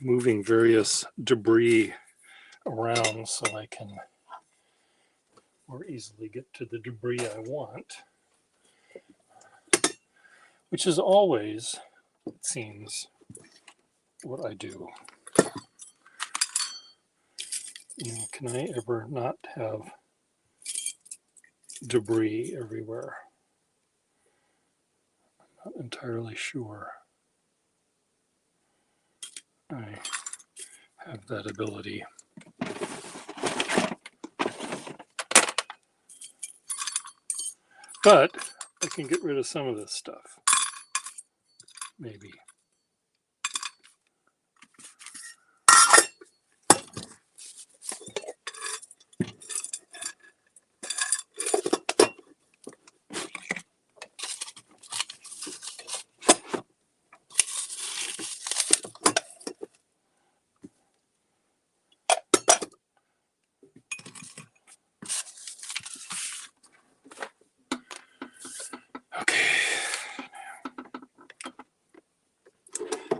moving various debris around so I can more easily get to the debris I want, which is always, it seems, what I do. Can I ever not have debris everywhere? I'm not entirely sure I have that ability. But I can get rid of some of this stuff, maybe.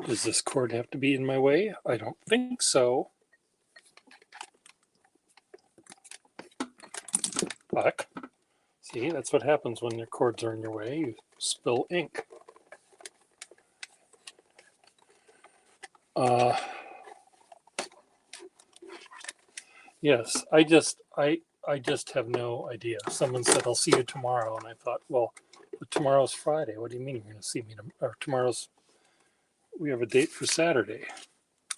Does this cord have to be in my way? I don't think so. But, see, that's what happens when your cords are in your way. You spill ink. Yes, I just have no idea. Someone said, I'll see you tomorrow. And I thought, well, but tomorrow's Friday. What do you mean you're going to see me? Or we have a date for Saturday.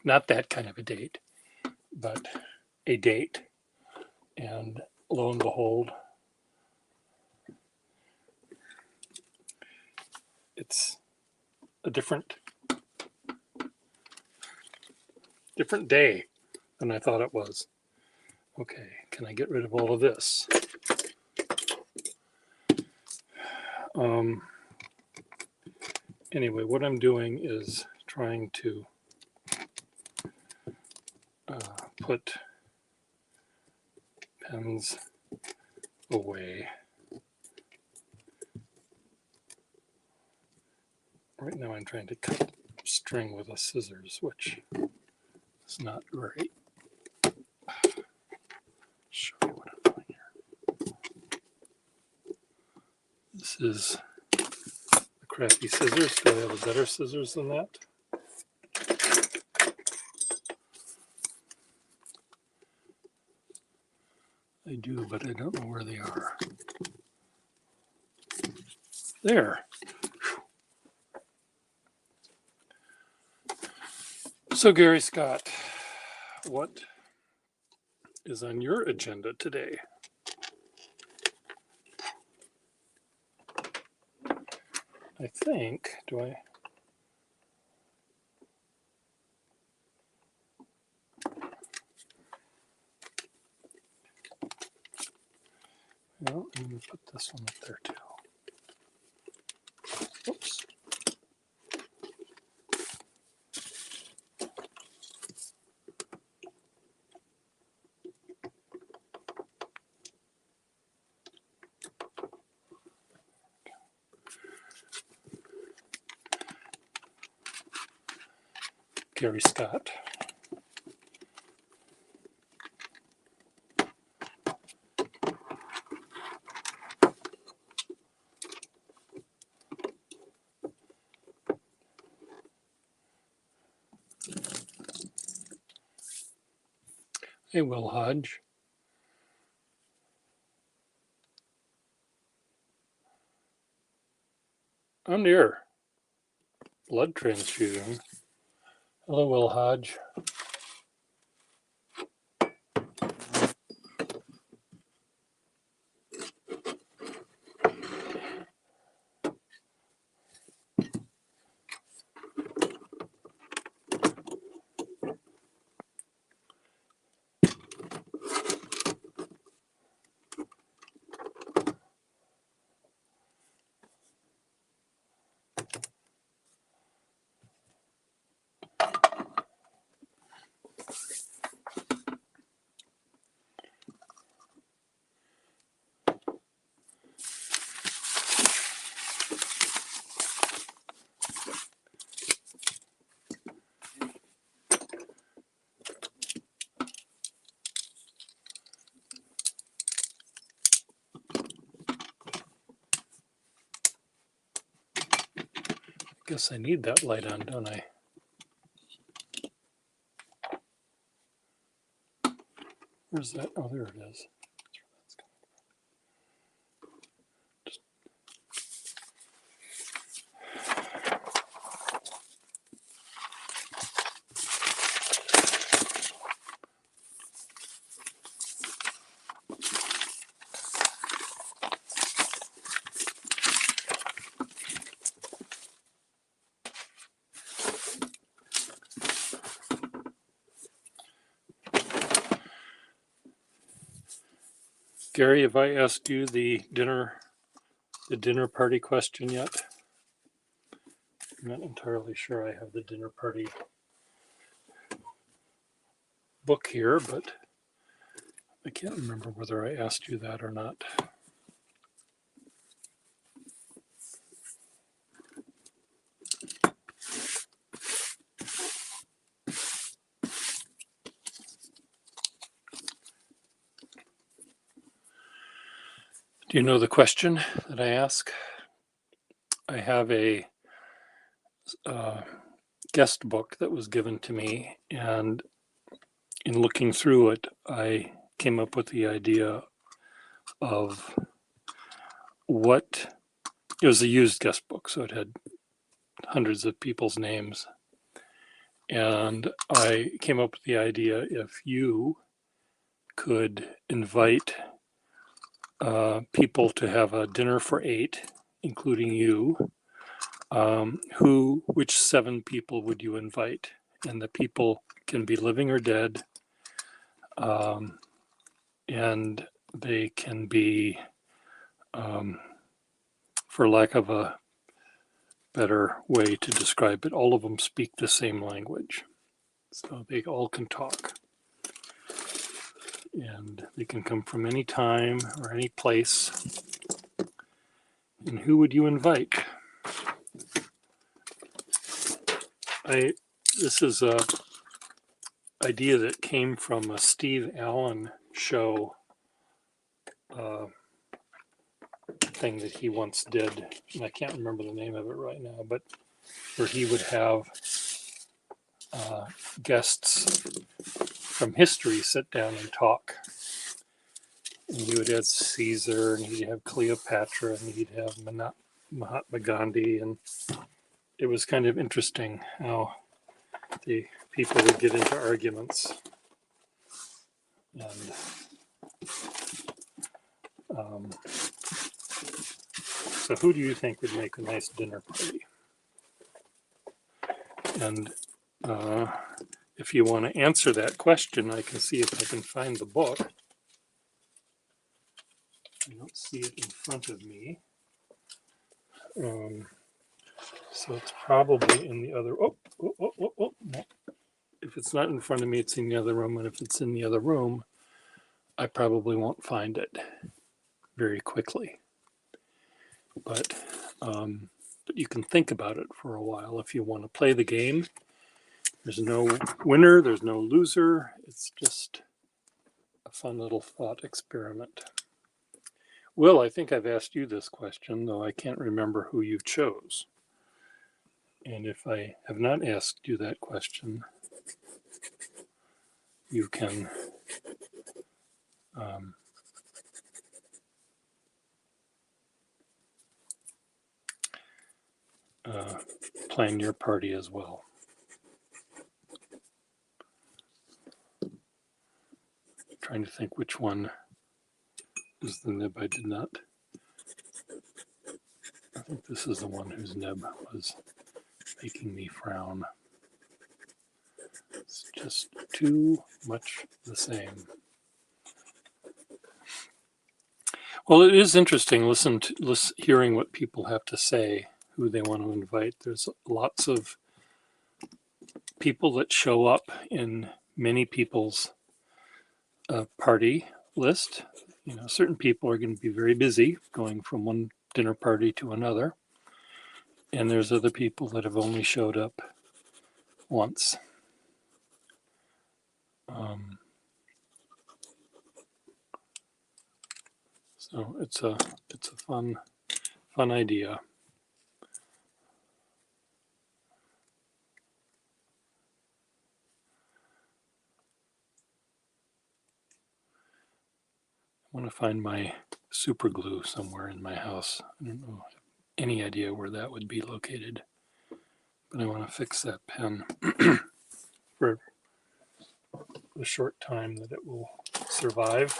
Not that kind of a date, but a date. And lo and behold, it's a different day than I thought it was. Okay, can I get rid of all of this? Anyway, what I'm doing is trying to put pens away. Right now I'm trying to cut string with a scissors, which is not great. Show you what I'm doing here. This is the crappy scissors. Do I have a better scissors than that? I do, but I don't know where they are. There. So Gary Scott, what is on your agenda today? I think, no, I'm going to put this one up there too. Oops. Gary Scott. Hey, Will Hodge. I'm near blood transfusion. Hello, Will Hodge. Guess I need that light on, don't I? Where's that? Oh, there it is. Gary, have I asked you the dinner party question yet? I'm not entirely sure I have the dinner party book here, but I can't remember whether I asked you that or not. Do you know the question that I ask? I have a guest book that was given to me, and in looking through it, I came up with the idea of what it was a used guest book, so it had hundreds of people's names. And I came up with the idea if you could invite people to have a dinner for 8, including you, which 7 people would you invite? And the people can be living or dead, and they can be, for lack of a better way to describe it, all of them speak the same language. So they all can talk. And they can come from any time or any place. And who would you invite? This is a idea that came from a Steve Allen show thing that he once did, and I can't remember the name of it right now, but where he would have guests from history sit down and talk. And he would have Caesar, and he'd have Cleopatra, and he'd have Mahatma Gandhi, and it was kind of interesting how the people would get into arguments. And so who do you think would make a nice dinner party? And if you want to answer that question, I can see if I can find the book. I don't see it in front of me. So it's probably in the other, no. If it's not in front of me, it's in the other room. And if it's in the other room, I probably won't find it very quickly. But you can think about it for a while if you want to play the game. There's no winner, there's no loser. It's just a fun little thought experiment. Will, I think I've asked you this question, though I can't remember who you chose. And if I have not asked you that question, you can plan your party as well. Trying to think which one is the nib I did not. I think this is the one whose nib was making me frown. It's just too much the same. Well, it is interesting hearing what people have to say, who they want to invite. There's lots of people that show up in many people's party list. You know, certain people are going to be very busy going from one dinner party to another. And there's other people that have only showed up once. So it's a fun idea. want to find my super glue somewhere in my house. I don't know any idea where that would be located, but I want to fix that pen for the short time that it will survive.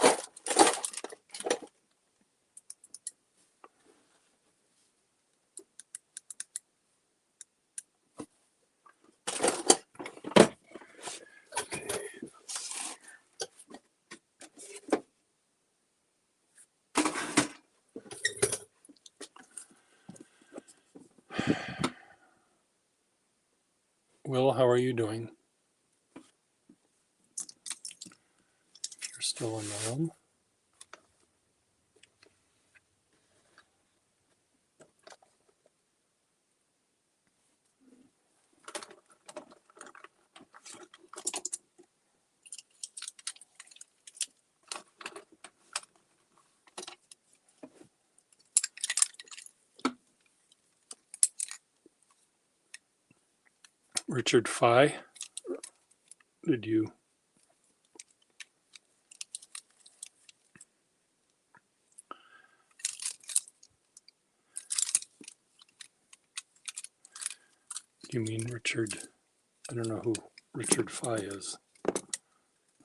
Will, how are you doing? You're still in the room. Richard Fye, did you? Do you mean Richard? I don't know who Richard Fye is,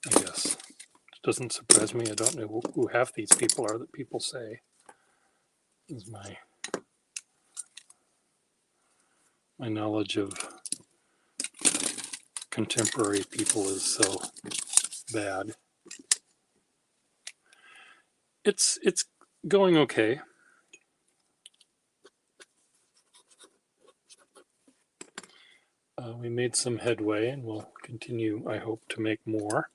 I guess. It doesn't surprise me. I don't know who half these people are that people say. Is my knowledge of contemporary people is so bad. It's going okay. We made some headway and we'll continue, I hope, to make more.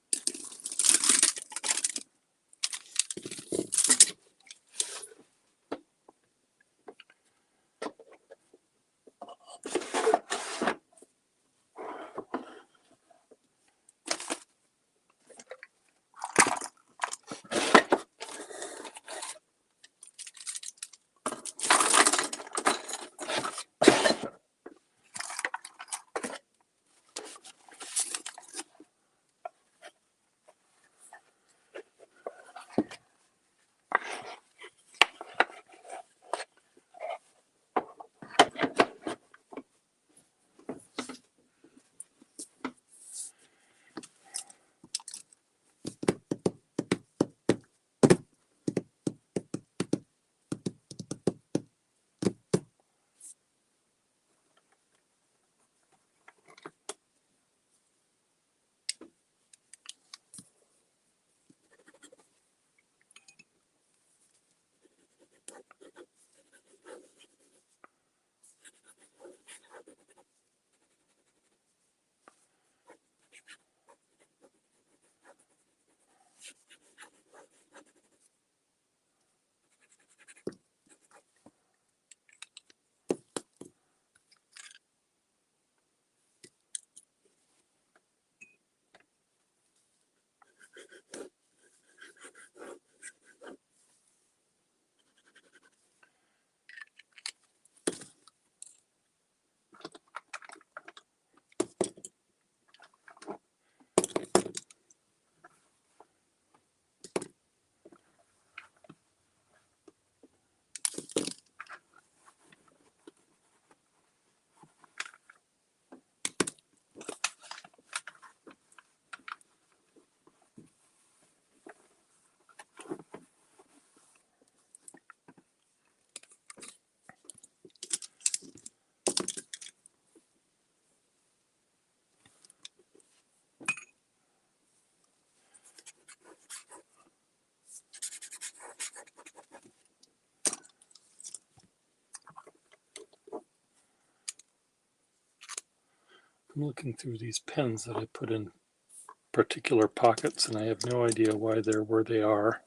I'm looking through these pens that I put in particular pockets and I have no idea why they're where they are.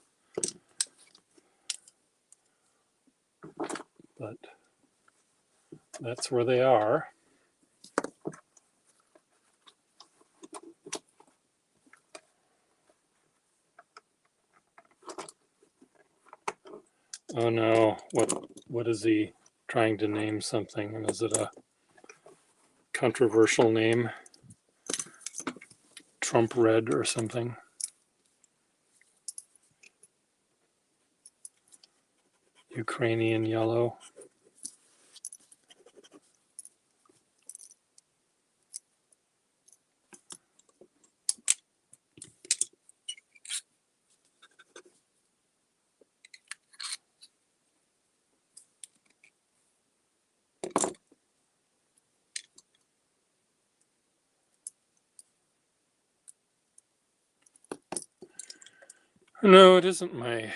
But that's where they are. Oh no, what is he trying to name something? And is it a controversial name? Trump Red or something? Ukrainian yellow. No, it isn't my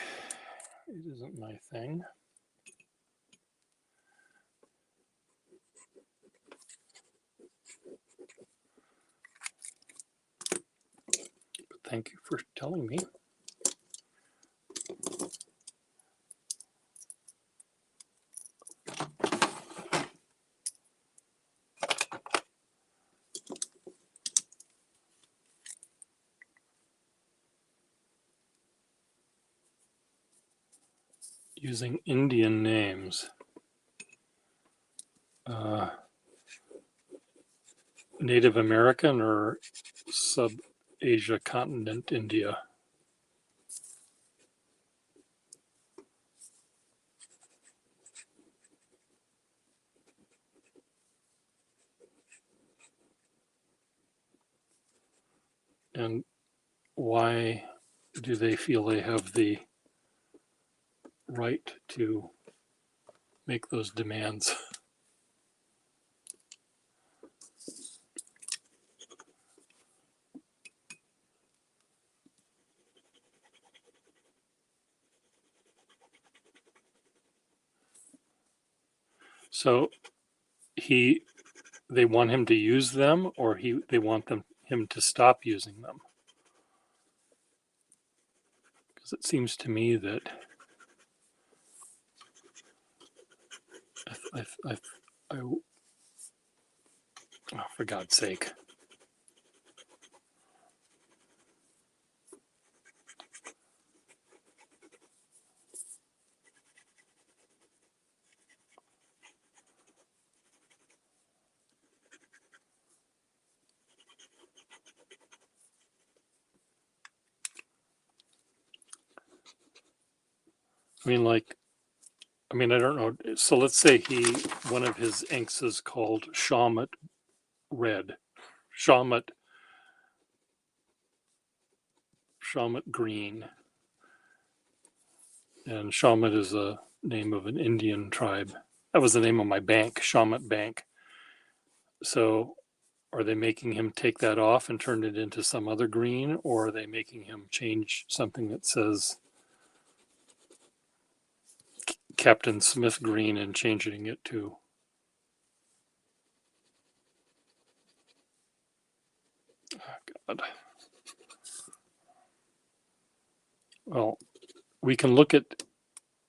thing. But thank you for telling me. Using Indian names. Native American or sub-Asia continent India? And why do they feel they have the right to make those demands? So they want him to use them, or they want him to stop using them? Because it seems to me that oh, for God's sake. I mean, I don't know. So let's say one of his inks is called Shawmut Red, Shawmut Green, and Shawmut is a name of an Indian tribe. That was the name of my bank, Shawmut Bank. So are they making him take that off and turn it into some other green, or are they making him change something that says Captain Smith Green and changing it to? Oh, God. Well, we can look at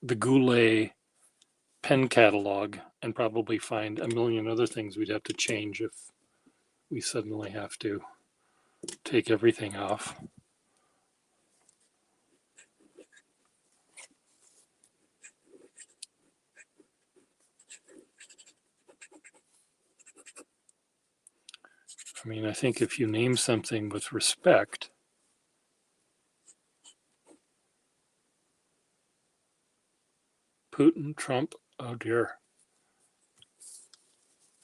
the Goulet pen catalog and probably find a million other things we'd have to change if we suddenly have to take everything off. I mean, I think if you name something with respect, Putin, Trump, oh dear.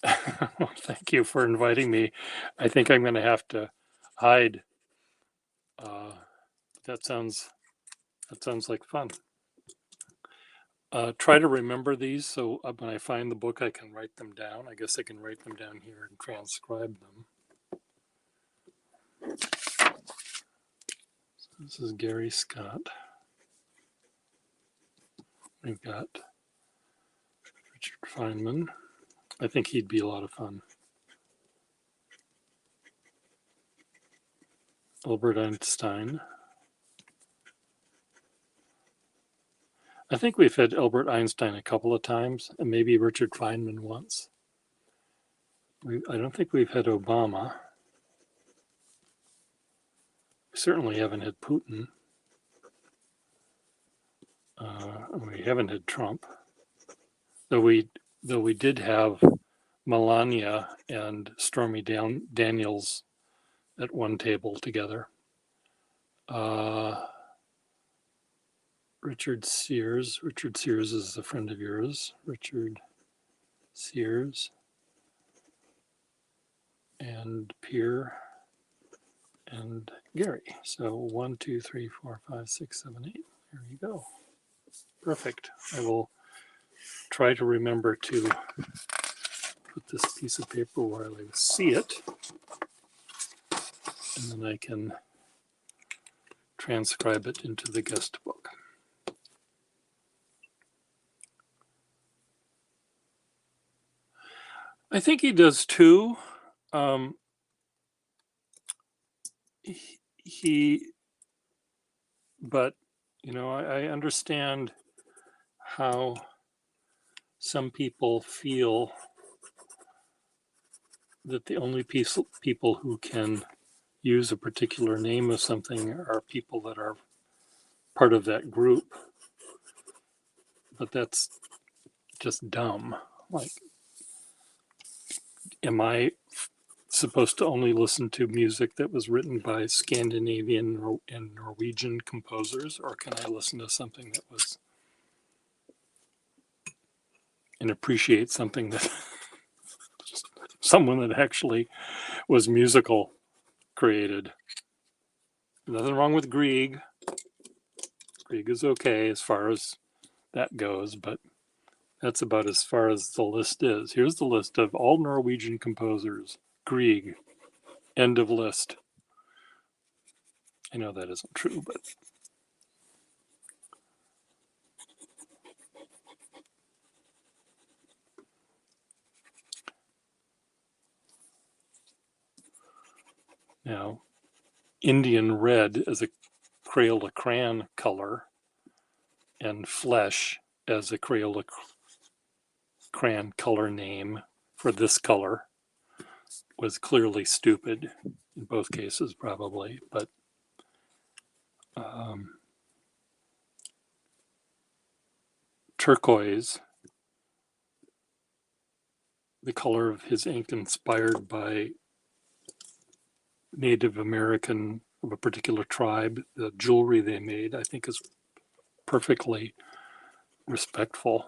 Well, thank you for inviting me. I think I'm going to have to hide. That sounds like fun. Try to remember these so when I find the book, I can write them down. I guess I can write them down here and transcribe them. So this is Gary Scott. We've got Richard Feynman. I think he'd be a lot of fun. Albert Einstein. I think we've had Albert Einstein a couple of times, and maybe Richard Feynman once. I don't think we've had Obama. We certainly haven't had Putin. We haven't had Trump. Though we did have Melania and Stormy Daniels at one table together. Richard Sears. Richard Sears is a friend of yours. Richard Sears and Pierre and Gary. So 1, 2, 3, 4, 5, 6, 7, 8. There you go. Perfect. I will try to remember to put this piece of paper where I see it, and then I can transcribe it into the guest book. I think he does too. But you know, I understand how some people feel that the only people who can use a particular name of something are people that are part of that group. But that's just dumb. Like, am I supposed to only listen to music that was written by Scandinavian and Norwegian composers, or can I listen to something that was and appreciate something that someone that actually was musical created? Nothing wrong with Grieg. Grieg is okay as far as that goes, but that's about as far as the list is. Here's the list of all Norwegian composers. Grieg. End of list. I know that isn't true, but now Indian red is a Crayola crayon color, and flesh as a Crayola crayon color name for this color was clearly stupid in both cases, probably, but turquoise, the color of his ink inspired by Native American of a particular tribe, the jewelry they made, I think is perfectly respectful.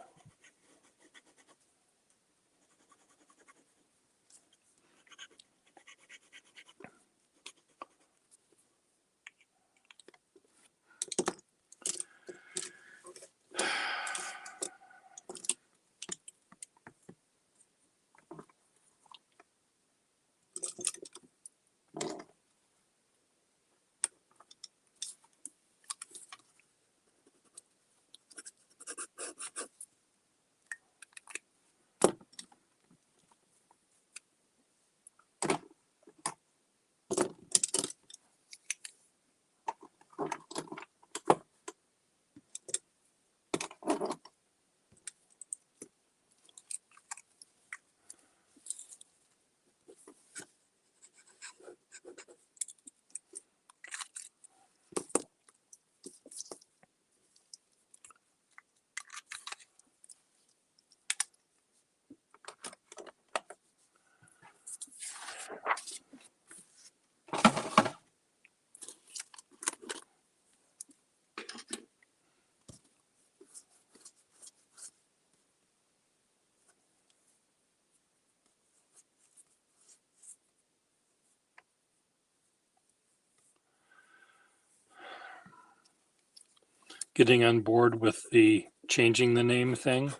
Getting on board with the changing the name thing.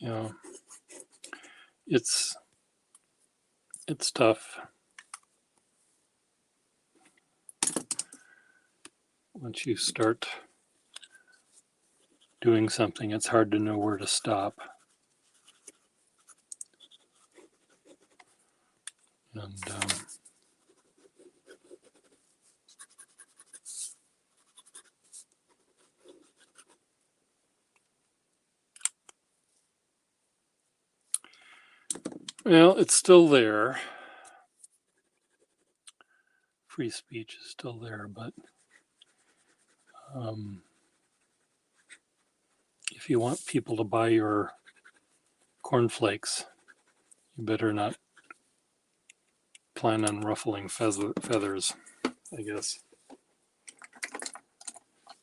You know, it's tough. Once you start doing something, it's hard to know where to stop. And well, it's still there. free speech is still there, but if you want people to buy your cornflakes, you better not plan on ruffling feathers, I guess,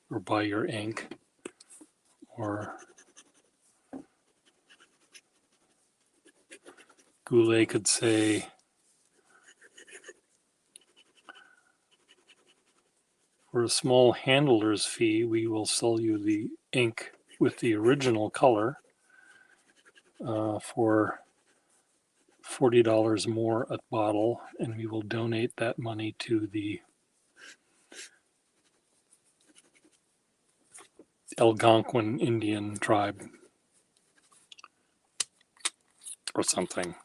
or buy your ink, or Goulet could say, for a small handler's fee, we will sell you the ink with the original color for $40 more a bottle, and we will donate that money to the Algonquin Indian tribe or something.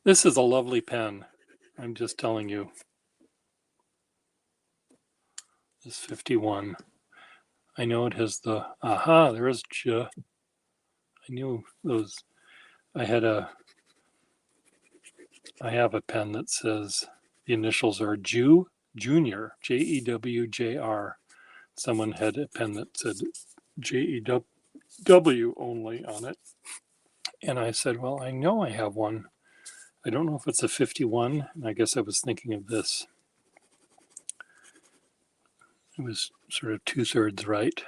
This is a lovely pen. I'm just telling you. This 51. I know it has the, there is J. I knew those. I have a pen that says the initials are Junior, JEWJR. Someone had a pen that said JEW only on it. And I said, well, I know I have one. I don't know if it's a 51. And I guess I was thinking of this. It was sort of 2/3 right.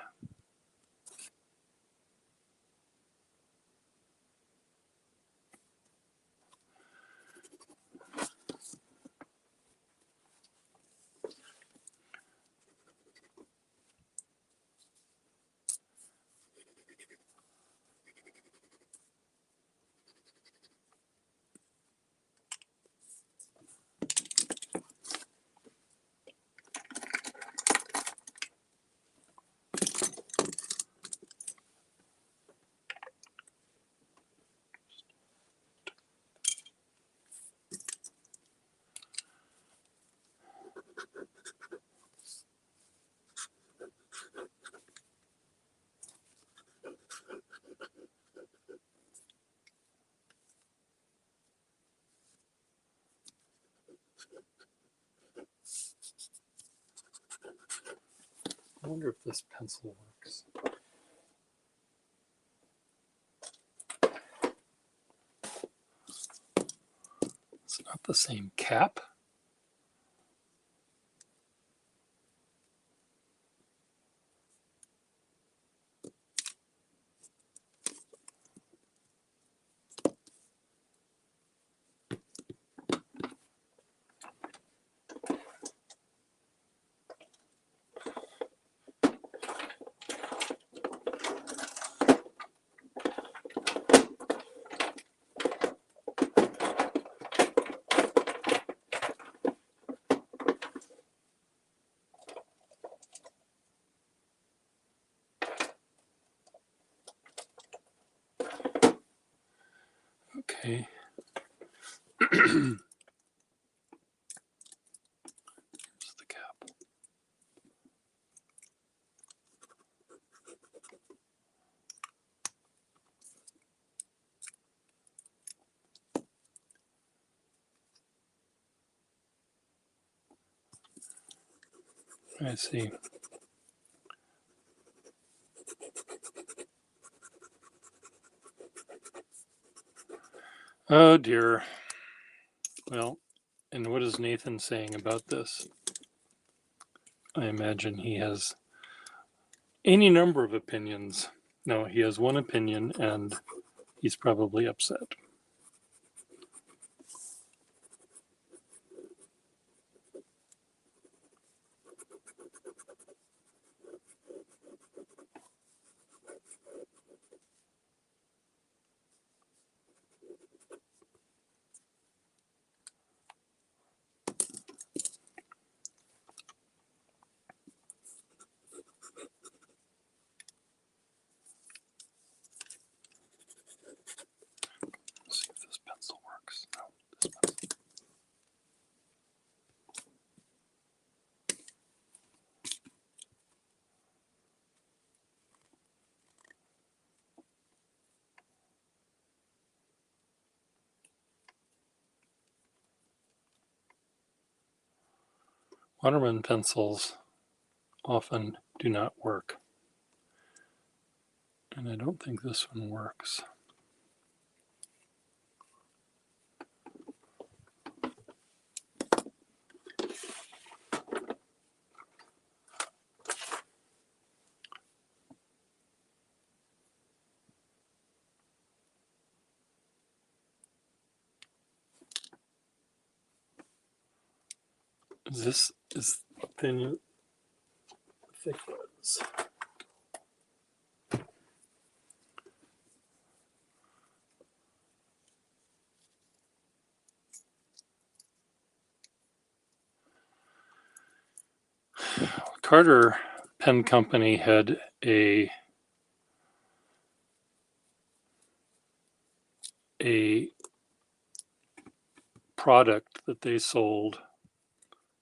I wonder if this pencil works. It's not the same cap. Okay. Here's the cap. I see. Oh dear. Well, and what is Nathan saying about this? I imagine he has any number of opinions. No, he has one opinion and he's probably upset. Waterman pencils often do not work. And I don't think this one works. This is thin, thick ones. Carter Pen Company had a product that they sold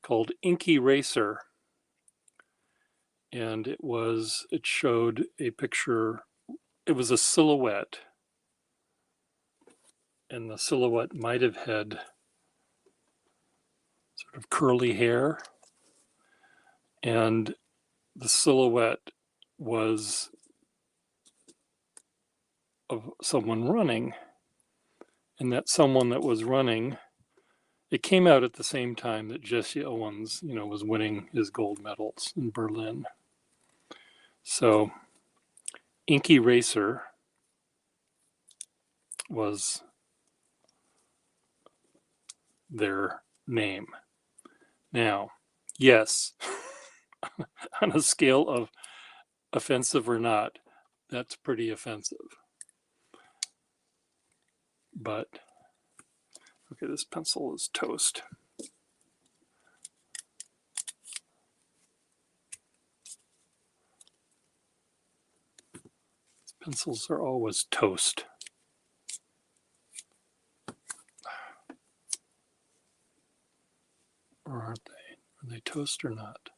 called Ink Eraser, and it showed a picture. It was a silhouette, and the silhouette might have had sort of curly hair, and the silhouette was of someone running, and that someone that was running, it came out at the same time that Jesse Owens, was winning his gold medals in Berlin. So Ink Eraser was their name. Now, yes, on a scale of offensive or not, that's pretty offensive. But, okay, this pencil is toast. Pencils are always toast. Or aren't they? Are they toast or not?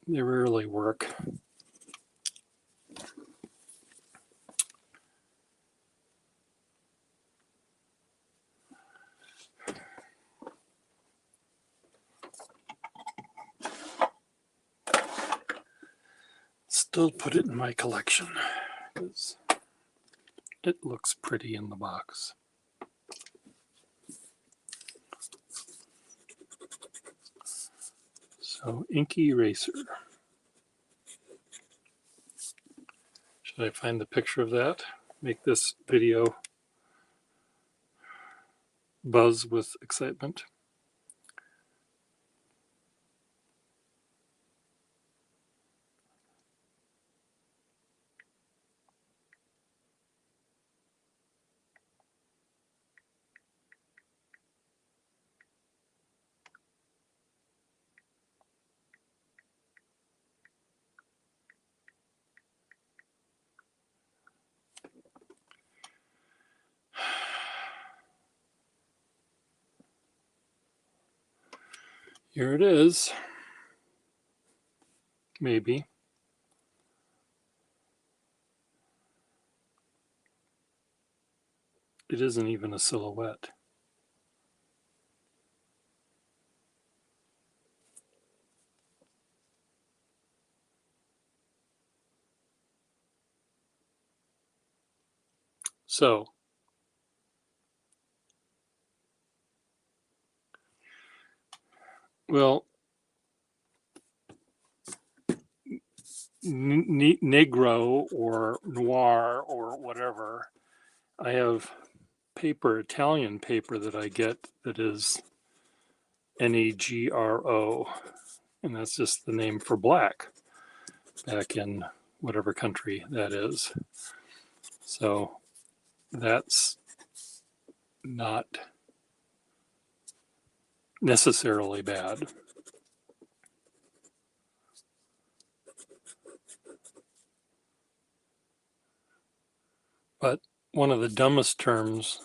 They rarely work. Still put it in my collection because it looks pretty in the box. So Ink Eraser. Should I find the picture of that? Make this video buzz with excitement. Here it is. Maybe. It isn't even a silhouette. So, well, Negro or Noir or whatever, I have paper, Italian paper that I get that is Negro, and that's just the name for black back in whatever country that is. So that's not necessarily bad. But one of the dumbest terms,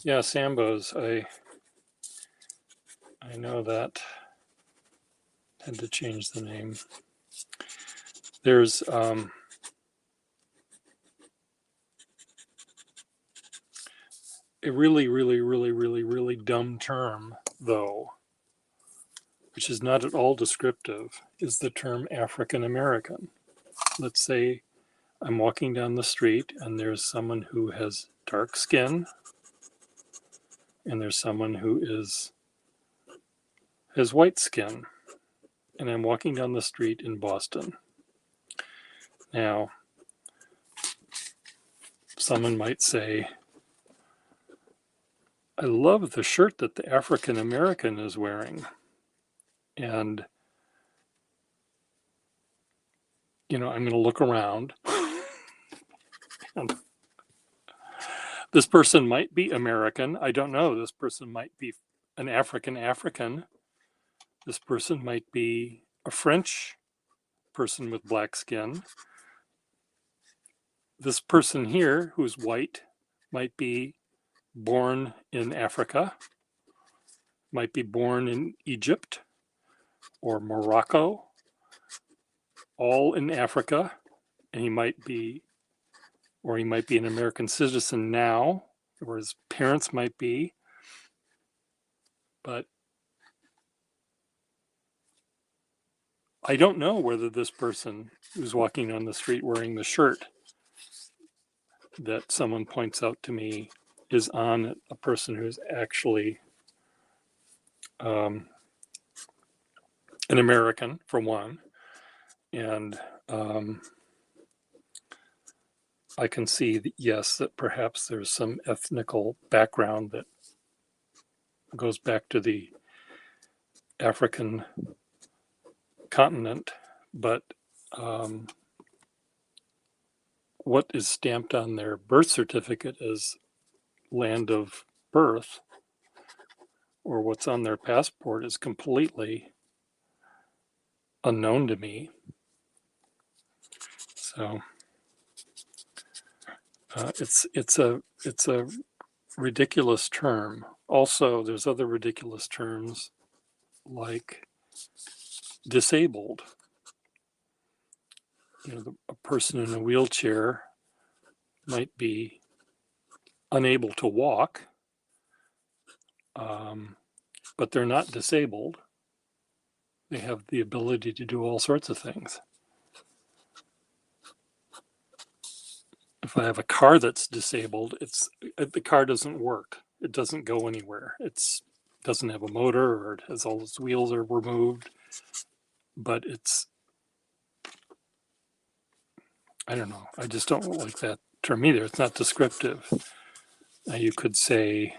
yeah, Sambos, I know that. Had to change the name. There's A really, really, really, really, really dumb term, though, which is not at all descriptive, is the term African American. Let's say I'm walking down the street and there's someone who has dark skin and there's someone who has white skin. And I'm walking down the street in Boston. Now, someone might say, I love the shirt that the African American is wearing. And, I'm going to look around. And this person might be American. I don't know. This person might be an African. This person might be a French person with black skin. This person here, who's white, might be born in Africa, might be born in Egypt or Morocco, all in Africa, and he might be an American citizen now, or his parents might be, but I don't know whether this person who's walking on the street wearing the shirt that someone points out to me is on a person who's actually an American, for one, and I can see that, yes, that perhaps there's some ethnical background that goes back to the African continent, but what is stamped on their birth certificate as land of birth, or what's on their passport, is completely unknown to me. So it's a ridiculous term. Also, there's other ridiculous terms like disabled. A person in a wheelchair might be unable to walk, but they're not disabled. They have the ability to do all sorts of things. If I have a car that's disabled, the car doesn't work. It doesn't go anywhere. It doesn't have a motor, or it has all its wheels are removed. But I don't know. I just don't like that term either. It's not descriptive. Now you could say,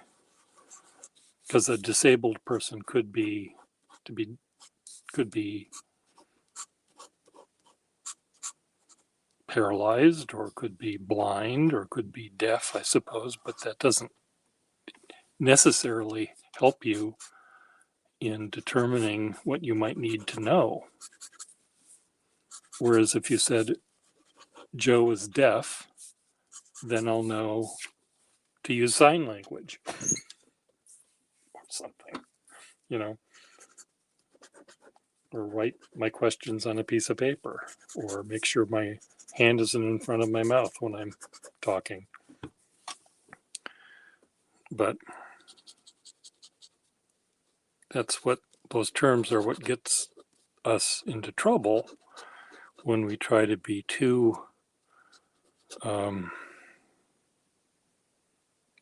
because a disabled person could be paralyzed, or could be blind, or could be deaf, I suppose, but that doesn't necessarily help you in determining what you might need to know. Whereas if you said Joe is deaf, then I'll know to use sign language or something, or write my questions on a piece of paper, or make sure my hand isn't in front of my mouth when I'm talking. But those terms are what gets us into trouble when we try to be too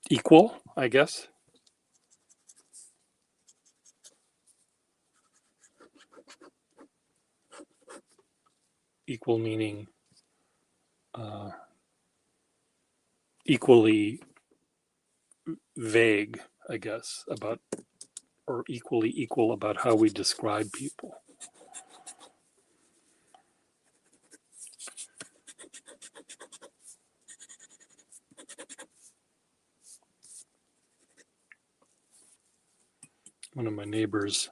equal, I guess. Equal meaning equally vague, I guess, or equally equal about how we describe people. One of my neighbors,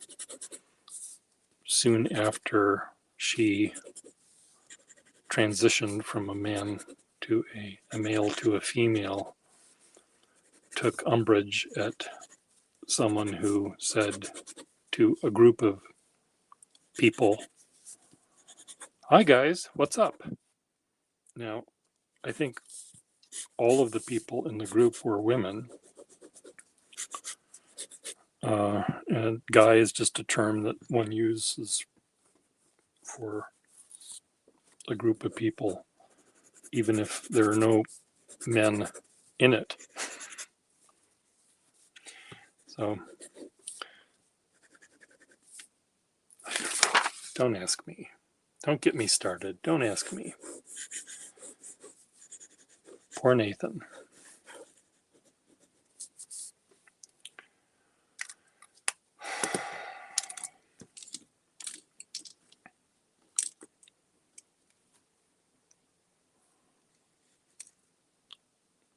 soon after she transitioned from a man to a male to a female, took umbrage at someone who said to a group of people, "Hi guys, what's up?" Now, I think all of the people in the group were women, And guy is just a term that one uses for a group of people, even if there are no men in it. So don't ask me. Don't get me started. Don't ask me. Poor Nathan.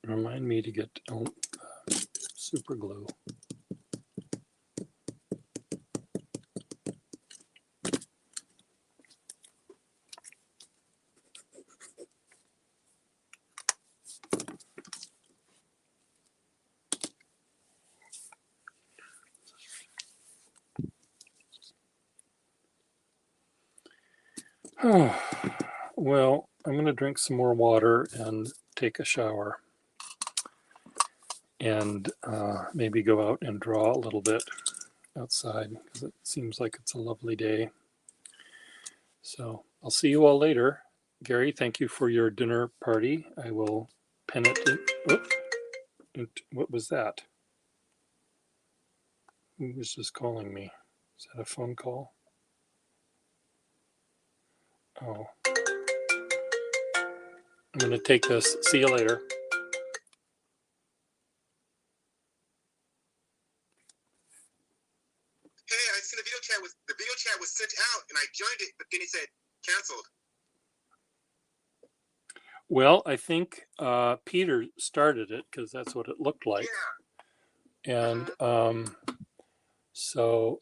Remind me to get super glue. Well, I'm going to drink some more water and take a shower and maybe go out and draw a little bit outside because it seems like it's a lovely day. So I'll see you all later. Gary, thank you for your dinner party. I will pin it in. What was that? Who was just calling me? Is that a phone call? Oh. I'm going to take this. See you later. Hey, I seen the video chat was sent out and I joined it, but then it said canceled. Well, I think Peter started it because that's what it looked like. Yeah. And so